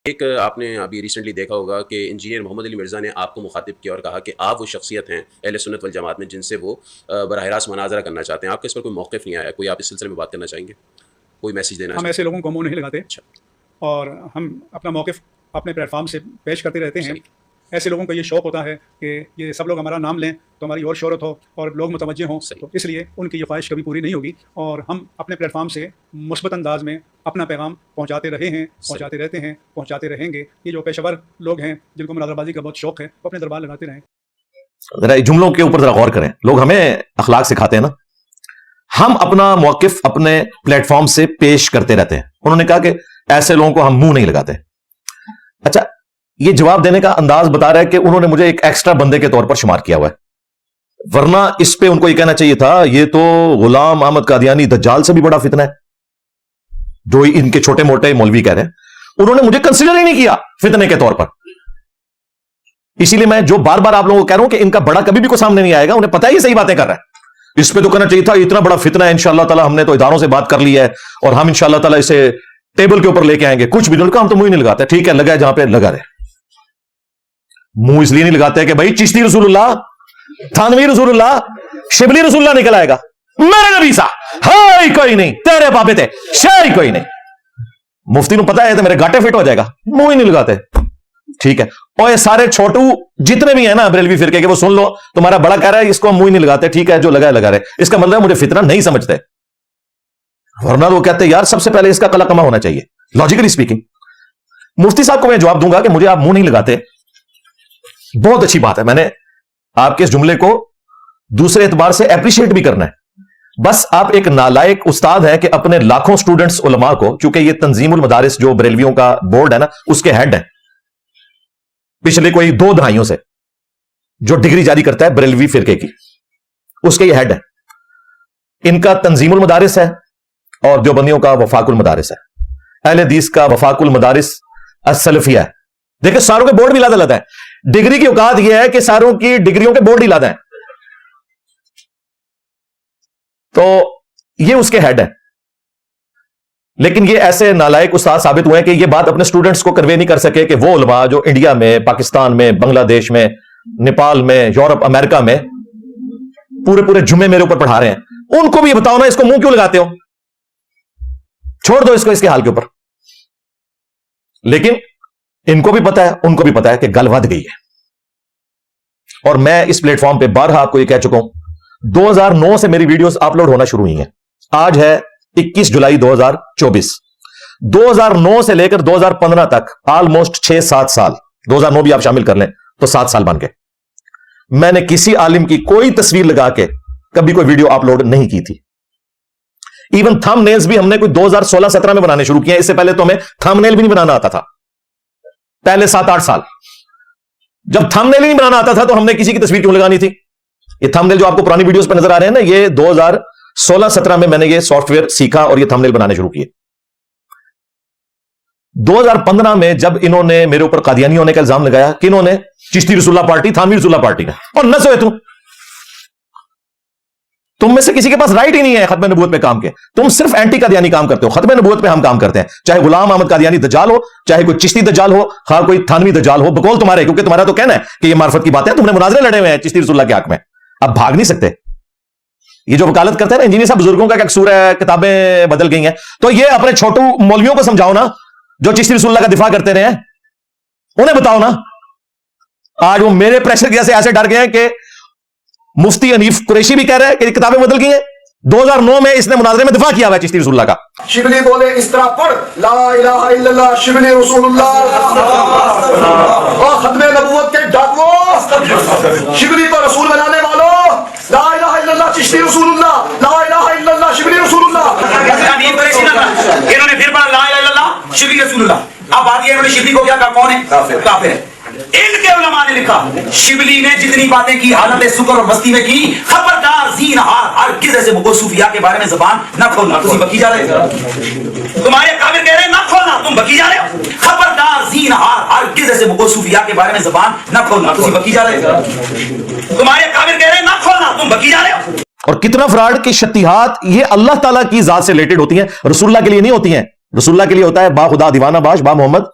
ایک آپ نے ابھی ریسنٹلی دیکھا ہوگا کہ انجینئر محمد علی مرزا نے آپ کو مخاطب کیا اور کہا کہ آپ وہ شخصیت ہیں اہل سنت والجماعت میں جن سے وہ براہ راست مناظرہ کرنا چاہتے ہیں. آپ کا اس پر کوئی موقف نہیں آیا؟ کوئی آپ اس سلسلے میں بات کرنا چاہیں گے؟ کوئی میسیج دینا؟ ہم ایسے لوگوں کو منہ نہیں لگاتے اور ہم اپنا موقف اپنے پلیٹ فارم سے پیش کرتے رہتے ہیں. ایسے لوگوں کو یہ شوق ہوتا ہے کہ یہ سب لوگ ہمارا نام لیں تو ہماری اور شہرت ہو اور لوگ متوجہ ہوں, تو اس لیے ان کی یہ خواہش کبھی پوری نہیں ہوگی. اور ہم اپنے پلیٹ فارم سے مثبت انداز میں اپنا پیغام پہنچاتے رہے ہیں, پہنچاتے رہتے ہیں, پہنچاتے رہیں گے. یہ جو پیشہ ور لوگ ہیں جن کو مناظرہ بازی کا بہت شوق ہے وہ اپنے دربار لگاتے رہیں. ذرا جملوں کے اوپر ذرا غور کریں. لوگ ہمیں اخلاق سکھاتے ہیں نا, ہم اپنا موقف اپنے پلیٹ فارم سے پیش کرتے رہتے ہیں. انہوں نے کہا کہ ایسے لوگوں کو ہم منہ نہیں لگاتے. اچھا, یہ جواب دینے کا انداز بتا رہا ہے کہ انہوں نے مجھے ایک ایکسٹرا بندے کے طور پر شمار کیا ہوا ہے, ورنہ اس پہ ان کو یہ کہنا چاہیے تھا یہ تو غلام احمد قادیانی دجال سے بھی بڑا فتنہ ہے جو ان کے چھوٹے موٹے مولوی کہہ رہے ہیں. انہوں نے مجھے کنسیڈر ہی نہیں کیا فتنے کے طور پر. اسی لیے میں جو بار بار آپ لوگوں کو کہہ رہا ہوں کہ ان کا بڑا کبھی بھی کوئی سامنے نہیں آئے گا. انہیں پتہ ہے یہ صحیح باتیں کر رہا ہے. اس پہ تو کہنا چاہیے تھا اتنا بڑا فتنہ ہے انشاءاللہ تعالی ہم نے تو اداروں سے بات کر لی ہے اور ہم انشاءاللہ تعالی اسے ٹیبل کے اوپر لے کے آئیں گے. کچھ بھی نہیں, ہم تو منہ نہیں لگاتے. ٹھیک ہے, لگا ہے جہاں پہ لگا رہے. منہ اس لیے نہیں لگاتے کہ بھائی چشتی رسول اللہ, تھانوی رسول اللہ, شبلی رسول اللہ نکل آئے گا. میرے نبی سا ہائی کوئی نہیں, تیرے بابے تھے شاہی کوئی نہیں. مفتی نو پتا ہے تو میرے گاٹے فٹ ہو جائے گا. منہ ہی نہیں لگاتے. ٹھیک ہے, اور یہ سارے چھوٹو جتنے بھی ہیں نا بریلوی فرقے کے, وہ سن لو تمہارا بڑا کہہ رہا ہے اس کو ہم منہ ہی نہیں لگاتے. ٹھیک ہے, جو لگا ہے لگا رہے. اس کا مطلب مجھے فتنہ نہیں سمجھتے, ورنہ وہ کہتے ہیں یار سب سے پہلے اس کا قلقمہ ہونا چاہیے لاجیکلی اسپیکنگ. مفتی صاحب کو میں جواب دوں گا کہ مجھے آپ منہ نہیں لگاتے, بہت اچھی بات ہے. میں نے آپ کے اس جملے کو دوسرے اعتبار سے اپریشیٹ بھی کرنا ہے. بس آپ ایک نالائق استاد ہیں کہ اپنے لاکھوں سٹوڈنٹس علماء کو, چونکہ یہ تنظیم المدارس جو بریلویوں کا بورڈ ہے نا اس کے ہیڈ ہیں پچھلے کوئی 2 دہائیوں سے, جو ڈگری جاری کرتا ہے بریلوی فرقے کی, اس کے یہ ہیڈ ہے. ان کا تنظیم المدارس ہے اور دیوبندیوں کا وفاق المدارس ہے. اہل حدیث کا وفاق المدارس السلفیہ ہے. دیکھیں ساروں کے بورڈ بھی لادہ ہے. ڈگری کی اوقات یہ ہے کہ ساروں کی ڈگریوں کے بورڈ ہی لادہ ہیں, تو یہ اس کے ہیڈ ہے. لیکن یہ ایسے نالائق استاد ثابت ہوئے کہ یہ بات اپنے سٹوڈنٹس کو کنوے نہیں کر سکے کہ وہ علماء جو انڈیا میں, پاکستان میں, بنگلہ دیش میں, نیپال میں, یورپ, امریکہ میں پورے جمعے میرے اوپر پڑھا رہے ہیں, ان کو بھی بتاؤ نا اس کو منہ کیوں لگاتے ہو, چھوڑ دو اس کو اس کے حال کے اوپر. لیکن ان کو بھی پتا ہے, ان کو بھی پتا ہے کہ گل ود گئی ہے. اور میں اس پلیٹ فارم پہ بارہا آپ کو یہ کہہ چکا ہوں, 2009 سے میری ویڈیوز اپلوڈ ہونا شروع ہوئی ہیں. آج ہے 21 جولائی 2024. 2009 سے لے کر 2015 تک آلموسٹ 6-7 سال, 2009 بھی آپ شامل کر لیں تو 7 سال بن گئے, میں نے کسی عالم کی کوئی تصویر لگا کے کبھی کوئی ویڈیو اپلوڈ نہیں کی تھی. ایون تھم نیلز بھی ہم نے کوئی 2016-17 میں بنانے شروع کیے. اس سے پہلے تو ہمیں تھم نیل بھی نہیں بنانا آتا تھا. پہلے 7-8 سال جب تھم نیل نہیں بنانا آتا تھا تو ہم نے کسی کی تصویر کیوں لگانی تھی. یہ تھم نیل جو آپ کو پرانی ویڈیوز پہ نظر آ رہے ہیں نا, یہ 2016-17 میں نے یہ سافٹ ویئر سیکھا اور یہ تھم نیل بنانے شروع کیے. 2015 میں جب انہوں نے میرے اوپر قادیانی ہونے کا الزام لگایا, کنہوں نے, چشتی رسول اللہ پارٹی, تھانوی رسول اللہ پارٹی نے, اور نہ سوئے تم میں سے کسی کے پاس رائٹ ہی نہیں ہے ختم نبوت پہ کام کے. تم صرف اینٹی قادیانی کام کرتے ہو, ختم نبوت پہ ہم کام کرتے ہیں. چاہے غلام احمد قادیانی دجال ہو, چاہے کوئی چشتی دجال ہو, خواہ کوئی تھانوی دجال ہو, بقول تمہارے, کیونکہ تمہارا تو کہنا ہے کہ یہ معرفت کی بات ہے. تم نے مناظرے لڑے ہوئے ہیں چشتی رسول اللہ کے حق میں, اب بھاگ نہیں سکتے. یہ جو وکالت کرتے ہیں نا انجینئر صاحب, بزرگوں کا کیا قصور ہے, کتابیں بدل گئی ہیں, تو یہ اپنے چھوٹو مولویوں کو سمجھاؤ نا جو چشتی رسول اللہ کا دفاع کرتے رہے ہیں, انہیں بتاؤ نا. آج وہ میرے پریشر کی وجہ سے ایسے ڈر گئے ہیں کہ مفتی حنیف قریشی بھی کہہ رہے ہیں کہ کتابیں بدل گئی ہیں. 2009 میں اس نے مناظرے میں دفاع کیا ہوا ہے چشتی رسول اللہ کا. شبلی بولے اس طرح پڑھ, لا الہ الا اللہ شبلی رسول اللہ, اور ختم نبوت کے ڈاکو شبلی کو رسول بنانے والوں, لا الہ الا اللہ چشتی رسول اللہ, لا الہ الا اللہ شبلی رسول اللہ. انہوں نے پھر پڑھا لا الہ الا اللہ شبلی رسول اللہ. اب آگے انہوں نے شبلی کو کیا کہا, کون ہے, کافر ہے. ان کے علماء نے لکھا شبلی نے جتنی باتیں کی حالت سکر اور مستی میں کی, خبردار زینہار ہرگز ایسے مغول صوفیاء کے بارے میں زبان نہ کھولنا. تم بکی جا رہے ہو, تمہارے کافر کہہ رہے ہیں نہ کھولنا, تم بکی جا رہے ہو. خبردار زینہار ہرگز ایسے مغول صوفیاء کے بارے میں زبان نہ کھولنا. تم بکی جا رہے ہو, تمہارے کافر کہہ رہے ہیں نہ کھولنا, تم بکی جا رہے ہو. اور کتنا فراڈ کی شتیہات یہ اللہ تعالیٰ کی ذات سے ریلیٹڈ ہوتی ہیں, رسول اللہ کے لیے نہیں ہوتی ہیں. رسول اللہ کے لیے ہوتا ہے با خدا دیوانہ باش با محمد